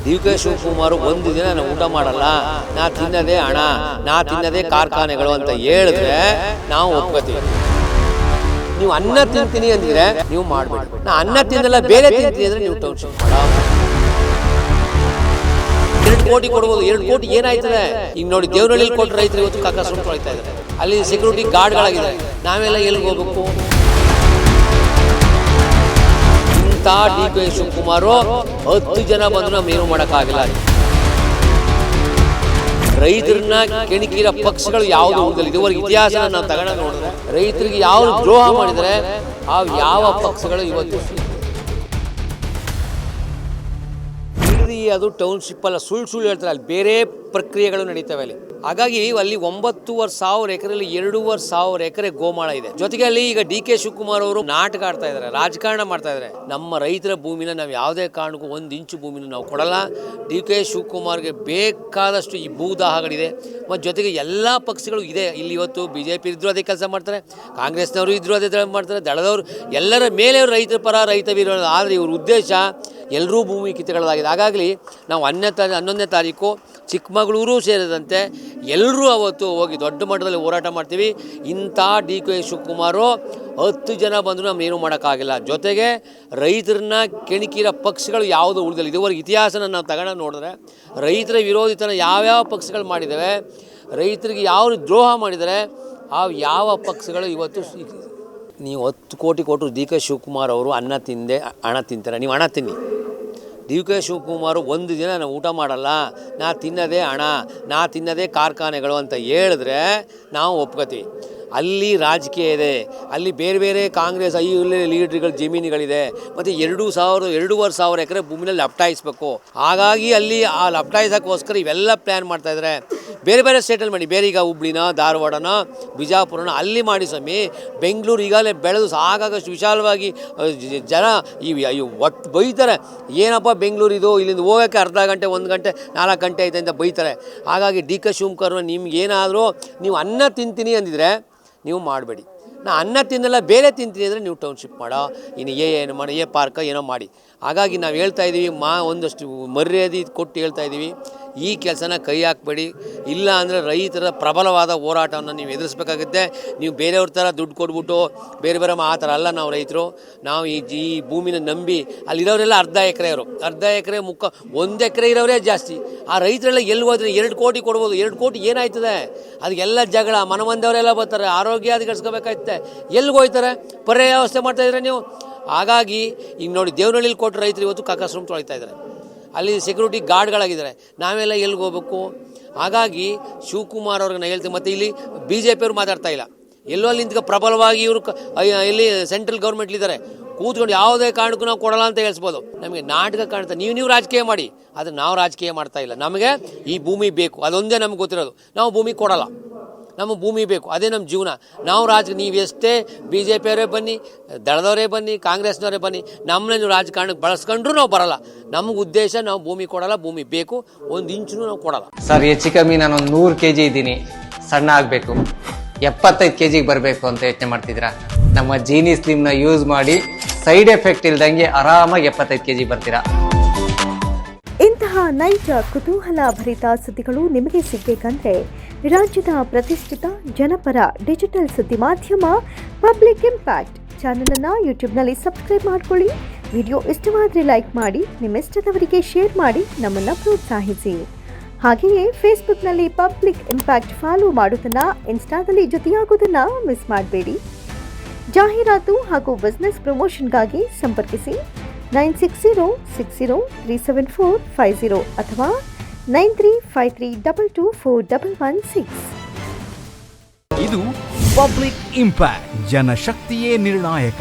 ಡಿ.ಕೆ. ಶಿವಕುಮಾರ್ ಒಂದು ದಿನ ನಾನು ಊಟ ಮಾಡಲ್ಲ, ನಾ ತಿನ್ನದೇ ಹಣ, ನಾ ತಿನ್ನದೇ ಕಾರ್ಖಾನೆಗಳು ಅಂತ ಹೇಳಿದ್ರೆ ನಾವು ಒಪ್ಕೋತೀವಿ. ನೀವು ಅನ್ನ ತಿಂತೀನಿ ಅಂದಿದ್ರೆ ನೀವು ಮಾಡಬೇಡಿ. ನಾ ಅನ್ನ ತಿನ್ನಲ್ಲ ಬೇರೆ ತಿಂತೀನಿ ಅಂದ್ರೆ ನೀವು ಟೌನ್ಶಿಪ್ ಮಾಡ. 2 ಕೋಟಿ ಕೊಡ್ಬೋದು. 2 ಕೋಟಿ ಏನಾಯ್ತದೆ? ಈಗ ನೋಡಿ, ದೇವನಹಳ್ಳಿ ಕೊಟ್ಟು ರೈತರು ಇವತ್ತು ಕಕ್ಕಸ್ಕೊಂಡು ತೊಳಿತಾ ಇದ್ದಾರೆ. ಅಲ್ಲಿ ಸೆಕ್ಯೂರಿಟಿ ಗಾರ್ಡ್ಗಳಾಗಿದ್ದಾರೆ. ನಾವೆಲ್ಲ ಎಲ್ಲಿಗೆ ಹೋಗ್ಬೇಕು? ಇಂಥ ಡಿ.ಕೆ. ಶಿವಕುಮಾರ್ 10 ಜನ ಬಂದ್ರು ನಾವು ಏನು ಮಾಡೋಕ್ಕಾಗಿಲ್ಲ. ರೈತರನ್ನ ಕೆಣಕಿರೋ ಪಕ್ಷಗಳು ಯಾವುದು ಉಳಿದಿಲ್ಲ. ಇದುವರೆಗೆ ಇತಿಹಾಸನ ನಾವು ತಗೊಂಡು ನೋಡಿದ್ರೆ ರೈತರಿಗೆ ಯಾವ ದ್ರೋಹ ಮಾಡಿದರೆ ಯಾವ ಪಕ್ಷಗಳು ಇವತ್ತು ಅದು ಟೌನ್ಶಿಪ್ ಅಲ್ಲ, ಸುಳ್ಳು ಹೇಳ್ತಾರೆ. ಅಲ್ಲಿ ಬೇರೆ ಪ್ರಕ್ರಿಯೆಗಳು ನಡೀತವೆ ಅಲ್ಲಿ. ಹಾಗಾಗಿ ಅಲ್ಲಿ 9,500 ಎಕರೆಯಲ್ಲಿ 2,500 ಎಕರೆ ಗೋಮಾಳ ಇದೆ. ಜೊತೆಗೆ ಅಲ್ಲಿ ಈಗ ಡಿ.ಕೆ. ಶಿವಕುಮಾರ್ ಅವರು ನಾಟಕ ಆಡ್ತಾ ಇದ್ದಾರೆ, ರಾಜಕಾರಣ ಮಾಡ್ತಾ ಇದ್ದಾರೆ. ನಮ್ಮ ರೈತರ ಭೂಮಿನ ನಾವು ಯಾವುದೇ ಕಾರಣಕ್ಕೂ 1 ಇಂಚು ಭೂಮಿನ ನಾವು ಕೊಡಲ್ಲ. ಡಿ.ಕೆ. ಶಿವಕುಮಾರ್ಗೆ ಬೇಕಾದಷ್ಟು ಈ ಭೂದಾಹಗಳಿದೆ. ಮತ್ತು ಜೊತೆಗೆ ಎಲ್ಲ ಪಕ್ಷಗಳು ಇದೆ ಇಲ್ಲಿ. ಇವತ್ತು BJP ಇದ್ರೂ ಅದೇ ಕೆಲಸ ಮಾಡ್ತಾರೆ, ಕಾಂಗ್ರೆಸ್ನವರು ಇದ್ರೂ ಅದೇ ಮಾಡ್ತಾರೆ, ದಳದವರು ಎಲ್ಲರ ಮೇಲೆ ರೈತರ ಪರ, ರೈತ ವಿರೋಧ. ಆದರೆ ಇವ್ರ ಉದ್ದೇಶ ಎಲ್ಲರೂ ಭೂಮಿ ಕಿತ್ತುಗಳಾಗಿದೆ. ಹಾಗಾಗಿ ನಾವು 11ನೇ ತಾರೀಕು ಚಿಕ್ಕಮಗಳೂರು ಸೇರಿದಂತೆ ಎಲ್ಲರೂ ಅವತ್ತು ಹೋಗಿ ದೊಡ್ಡ ಮಟ್ಟದಲ್ಲಿ ಹೋರಾಟ ಮಾಡ್ತೀವಿ. ಇಂಥ ಡಿ.ಕೆ. ಶಿವಕುಮಾರ್ 10 ಜನ ಬಂದರೂ ನಾವು ಏನೂ ಮಾಡೋಕ್ಕಾಗಿಲ್ಲ. ಜೊತೆಗೆ ರೈತರನ್ನ ಕೆಣಕಿರೋ ಪಕ್ಷಗಳು ಯಾವುದು ಉಳಿದಿಲ್ಲ. ಇದುವರೆಗೆ ಇತಿಹಾಸನ ನಾವು ತಗೊಂಡು ನೋಡಿದ್ರೆ ರೈತರ ವಿರೋಧಿತನ ಯಾವ್ಯಾವ ಪಕ್ಷಗಳು ಮಾಡಿದ್ದಾವೆ, ರೈತರಿಗೆ ಯಾವ ದ್ರೋಹ ಮಾಡಿದರೆ ಯಾವ ಪಕ್ಷಗಳು ಇವತ್ತು. ನೀವು 10 ಕೋಟಿ ಕೊಟ್ಟರು ಡಿ.ಕೆ. ಶಿವಕುಮಾರ್ ಅವರು ಅನ್ನ ತಿಂದೆ ಹಣ ತಿಂತಾರೆ. ನೀವು ಹಣ ತಿನ್ನಿ. ಡಿ.ಕೆ. ಶಿವಕುಮಾರ್ ಒಂದು ದಿನ ನಾನು ಊಟ ಮಾಡಲ್ಲ, ನಾ ತಿನ್ನದೇ ಹಣ, ನಾ ತಿನ್ನದೇ ಕಾರ್ಖಾನೆಗಳು ಅಂತ ಹೇಳಿದ್ರೆ ನಾವು ಒಪ್ಕೋತೀವಿ. ಅಲ್ಲಿ ರಾಜಕೀಯ ಇದೆ. ಅಲ್ಲಿ ಬೇರೆ ಬೇರೆ ಕಾಂಗ್ರೆಸ್ ಲೀಡ್ರ್ಗಳ ಜಮೀನುಗಳಿದೆ. ಮತ್ತು 2,500 ಎಕರೆ ಭೂಮಿನಲ್ಲಿ ಲಪ್ಟಾಯಿಸ್ಬೇಕು. ಹಾಗಾಗಿ ಅಲ್ಲಿ ಆ ಲಪ್ಟಾಯಿಸೋಕ್ಕೋಸ್ಕರ ಇವೆಲ್ಲ ಪ್ಲ್ಯಾನ್ ಮಾಡ್ತಾಯಿದ್ದಾರೆ. ಬೇರೆ ಬೇರೆ ಸ್ಟೇಟಲ್ಲಿ ಮಾಡಿ, ಬೇರೆ ಈಗ ಹುಬ್ಳಿನ, ಧಾರವಾಡನ, ಬಿಜಾಪುರನ ಅಲ್ಲಿ ಮಾಡಿ ಸ್ವಾಮಿ. ಬೆಂಗಳೂರು ಈಗಾಗಲೇ ಬೆಳೆದು ಸಾಕಾಗಷ್ಟು ವಿಶಾಲವಾಗಿ ಜನ ಒಟ್ಟು ಬೈತಾರೆ. ಏನಪ್ಪ ಬೆಂಗಳೂರು ಇದು, ಇಲ್ಲಿಂದ ಹೋಗೋಕ್ಕೆ ಅರ್ಧ ಗಂಟೆ, 1 ಗಂಟೆ, 4 ಗಂಟೆ ಐತೆ ಅಂತ ಬೈತಾರೆ. ಹಾಗಾಗಿ ಡಿ.ಕೆ. ಶಿವಕುಮಾರ್ ನಿಮ್ಗೇನಾದರೂ ನೀವು ಅನ್ನ ತಿಂತೀನಿ ಅಂದಿದ್ರೆ ನೀವು ಮಾಡಬೇಡಿ. ನಾ ಅನ್ನ ತಿನ್ನಲ್ಲ ಬೇರೆ ತಿಂತೀನಿ ಅಂದರೆ ನೀವು ಟೌನ್ಶಿಪ್ ಮಾಡೋ, ಇನ್ನು ಏನು ಮಾಡಿ, ಪಾರ್ಕ ಏನೋ ಮಾಡಿ. ಹಾಗಾಗಿ ನಾವು ಹೇಳ್ತಾ ಇದ್ದೀವಿ, ಒಂದಷ್ಟು ಮರ್ಯಾದೆ ಕೊಟ್ಟು ಹೇಳ್ತಾ ಇದ್ದೀವಿ, ಈ ಕೆಲಸನ ಕೈ ಹಾಕಬೇಡಿ. ಇಲ್ಲ ಅಂದರೆ ರೈತರ ಪ್ರಬಲವಾದ ಹೋರಾಟವನ್ನು ನೀವು ಎದುರಿಸಬೇಕಾಗುತ್ತೆ. ನೀವು ಬೇರೆಯವ್ರ ಥರ ದುಡ್ಡು ಕೊಟ್ಬಿಟ್ಟು ಬೇರೆ ಆ ಥರ ಅಲ್ಲ. ನಾವು ರೈತರು, ನಾವು ಈ ಭೂಮಿನ ನಂಬಿ ಅಲ್ಲಿರೋರೆಲ್ಲ ಅರ್ಧ ಎಕರೆ 1 ಎಕರೆ ಇರೋರೇ ಜಾಸ್ತಿ. ಆ ರೈತರೆಲ್ಲ ಎಲ್ಲಿ ಹೋದ್ರೆ 2 ಕೋಟಿ ಕೊಡ್ಬೋದು. 2 ಕೋಟಿ ಏನಾಯ್ತದೆ? ಅದಕ್ಕೆಲ್ಲ ಜಗಳ, ಮನಮಂದವರೆಲ್ಲ ಬರ್ತಾರೆ, ಆರೋಗ್ಯ ಅಧಿಕರಿಸ್ಕೋಬೇಕಾಯ್ತದೆ. ಎಲ್ಲಿಗೆ ಹೋಗ್ತಾರೆ? ಪರ್ಯಾಯ ವ್ಯವಸ್ಥೆ ಮಾಡ್ತಾಯಿದ್ರೆ ನೀವು. ಹಾಗಾಗಿ ಈಗ ನೋಡಿ, ದೇವನಹಳ್ಳಿ ಕೊಟ್ಟು ರೈತರು ಇವತ್ತು ಕಕ್ಕಸ್ಕೊಂಡು ತೊಳಿತಾ ಇದ್ದಾರೆ. ಅಲ್ಲಿ ಸೆಕ್ಯೂರಿಟಿ ಗಾರ್ಡ್ಗಳಾಗಿದ್ದಾರೆ. ನಾವೆಲ್ಲ ಎಲ್ಲಿಗೆ ಹೋಗ್ಬೇಕು? ಹಾಗಾಗಿ ಶಿವಕುಮಾರ್ ಅವ್ರಿಗೆ ನಾನು ಹೇಳ್ತೀನಿ. ಮತ್ತು ಇಲ್ಲಿ BJP ಅವ್ರು ಮಾತಾಡ್ತಾ ಇಲ್ಲ. ಎಲ್ಲೋ ಅಲ್ಲಿ ನಿಂತ್ಕೊ ಪ್ರಬಲವಾಗಿ ಇವರು ಇಲ್ಲಿ ಸೆಂಟ್ರಲ್ ಗೌರ್ಮೆಂಟ್ಲಿದ್ದಾರೆ, ಕೂತ್ಕೊಂಡು ಯಾವುದೇ ಕಾರಣಕ್ಕೂ ನಾವು ಕೊಡಲ್ಲ ಅಂತ ಹೇಳಿಸ್ಬೋದು. ನಮಗೆ ನಾಟಕ ಕಾಣ್ತಾ ನೀವು ರಾಜಕೀಯ ಮಾಡಿ, ಆದರೆ ನಾವು ರಾಜಕೀಯ ಮಾಡ್ತಾ ಇಲ್ಲ. ನಮಗೆ ಈ ಭೂಮಿ ಬೇಕು, ಅದೊಂದೇ ನಮ್ಗೆ ಗೊತ್ತಿರೋದು. ನಾವು ಭೂಮಿ ಕೊಡಲ್ಲ, ನಮ್ಮ ಭೂಮಿ ಬೇಕು, ಅದೇ ನಮ್ಮ ಜೀವನ. ನಾವು ನೀವು ಎಷ್ಟೇ BJP ಅವರೇ ಬನ್ನಿ, ದಳದವರೇ ಬನ್ನಿ, ಕಾಂಗ್ರೆಸ್ನವರೇ ಬನ್ನಿ, ನಮ್ಮನ್ನ ನೀವು ರಾಜಕಾರಣಕ್ಕೆ ಬಳಸ್ಕೊಂಡ್ರೂ ನಾವು ಬರಲ್ಲ. ನಮ್ಗೆ ಉದ್ದೇಶ ನಾವು ಭೂಮಿ ಕೊಡಲ್ಲ, ಭೂಮಿ ಬೇಕು, 1 ಇಂಚು ನಾವು ಕೊಡಲ್ಲ. ಸರ್, ಹೆಚ್ಚು ಕಮ್ಮಿ ನಾನೊಂದು 100 kg ಇದ್ದೀನಿ, ಸಣ್ಣ ಆಗಬೇಕು, 75 kg ಬರಬೇಕು ಅಂತ ಯೋಚನೆ ಮಾಡ್ತಿದ್ದೀರಾ? ನಮ್ಮ ಜೀನಿ ಸ್ಲಿಮ್ನ ಯೂಸ್ ಮಾಡಿ ಸೈಡ್ ಎಫೆಕ್ಟ್ ಇಲ್ದಂಗೆ ಆರಾಮಾಗಿ 75 kg ಬರ್ತೀರಾ. ಇಂತಹ ನೈಜ ಕುತೂಹಲ ಭರಿತ ಸುದ್ದಿಗಳು ನಿಮಗೆ ಸಿಗಬೇಕಂದ್ರೆ ರಾಜ್ಯದ ಪ್ರತಿಷ್ಠಿತ ಜನಪರ ಡಿಜಿಟಲ್ ಸುದ್ದಿ ಮಾಧ್ಯಮ ಪಬ್ಲಿಕ್ ಇಂಪ್ಯಾಕ್ಟ್ ಚಾನೆಲ್ ಅನ್ನು ಯೂಟ್ಯೂಬ್ನಲ್ಲಿ ಸಬ್ಸ್ಕ್ರೈಬ್ ಮಾಡ್ಕೊಳ್ಳಿ. ವಿಡಿಯೋ ಇಷ್ಟವಾದರೆ ಲೈಕ್ ಮಾಡಿ, ನಿಮ್ಮಿಷ್ಟದವರಿಗೆ ಶೇರ್ ಮಾಡಿ ನಮ್ಮನ್ನು ಪ್ರೋತ್ಸಾಹಿಸಿ. ಹಾಗೆಯೇ ಫೇಸ್ಬುಕ್ನಲ್ಲಿ ಪಬ್ಲಿಕ್ ಇಂಪ್ಯಾಕ್ಟ್ ಫಾಲೋ ಮಾಡೋದನ್ನು, ಇನ್ಸ್ಟಾದಲ್ಲಿ ಜೊತೆಯಾಗೋದನ್ನು ಮಿಸ್ ಮಾಡಬೇಡಿ. ಜಾಹೀರಾತು ಹಾಗೂ ಬಿಸ್ನೆಸ್ ಪ್ರಮೋಷನ್ಗಾಗಿ ಸಂಪರ್ಕಿಸಿ 9606037450 ಅಥವಾ 9353224116. ಇದು ಪಬ್ಲಿಕ್ ಇಂಪ್ಯಾಕ್ಟ್, ಜನಶಕ್ತಿಯೇ ನಿರ್ಣಾಯಕ.